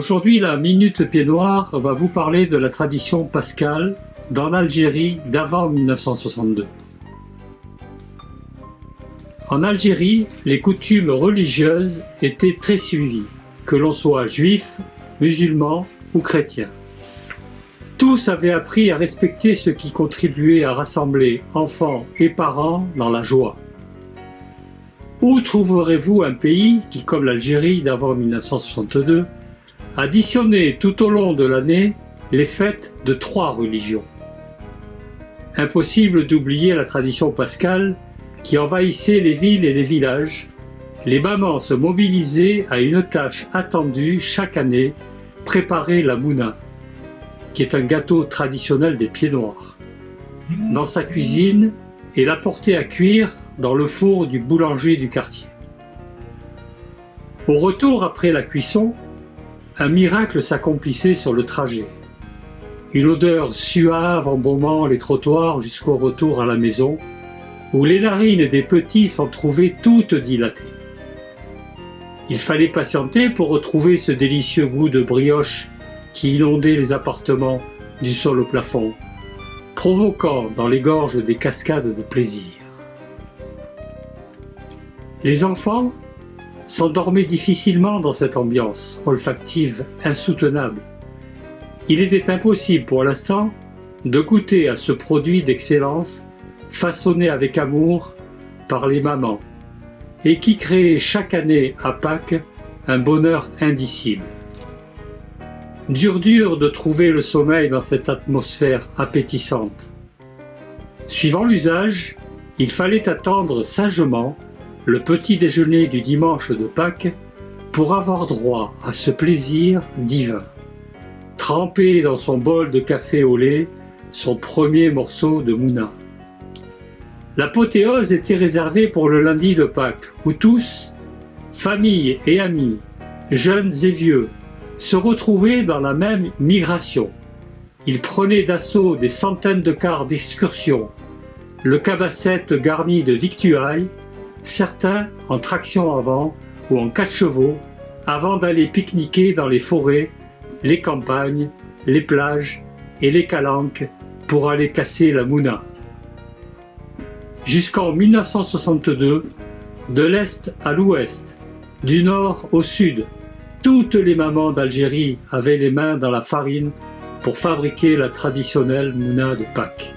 Aujourd'hui, la Minute Pied Noir va vous parler de la tradition pascale dans l'Algérie d'avant 1962. En Algérie, les coutumes religieuses étaient très suivies, que l'on soit juif, musulman ou chrétien. Tous avaient appris à respecter ce qui contribuait à rassembler enfants et parents dans la joie. Où trouverez-vous un pays qui, comme l'Algérie d'avant 1962, additionnait tout au long de l'année les fêtes de 3 religions? Impossible d'oublier la tradition pascale qui envahissait les villes et les villages. Les mamans se mobilisaient à une tâche attendue chaque année, préparer la mouna, qui est un gâteau traditionnel des Pieds Noirs, dans sa cuisine et la porter à cuire dans le four du boulanger du quartier. Au retour après la cuisson, un miracle s'accomplissait sur le trajet. Une odeur suave embaumant les trottoirs jusqu'au retour à la maison, où les narines des petits s'en trouvaient toutes dilatées. Il fallait patienter pour retrouver ce délicieux goût de brioche qui inondait les appartements du sol au plafond, provoquant dans les gorges des cascades de plaisir. Les enfants s'endormaient difficilement dans cette ambiance olfactive insoutenable. Il était impossible pour l'instant de goûter à ce produit d'excellence façonné avec amour par les mamans et qui créait chaque année à Pâques un bonheur indicible. Dur de trouver le sommeil dans cette atmosphère appétissante. Suivant l'usage, il fallait attendre sagement le petit déjeuner du dimanche de Pâques pour avoir droit à ce plaisir divin. Tremper dans son bol de café au lait son premier morceau de mouna. L'apothéose était réservée pour le lundi de Pâques, où tous, famille et amis, jeunes et vieux, se retrouvaient dans la même migration. Ils prenaient d'assaut des centaines de cars d'excursion, le cabassette garni de victuailles, certains en traction avant ou en 4 chevaux, avant d'aller pique-niquer dans les forêts, les campagnes, les plages et les calanques pour aller casser la mouna. Jusqu'en 1962, de l'est à l'ouest, du nord au sud, toutes les mamans d'Algérie avaient les mains dans la farine pour fabriquer la traditionnelle mouna de Pâques.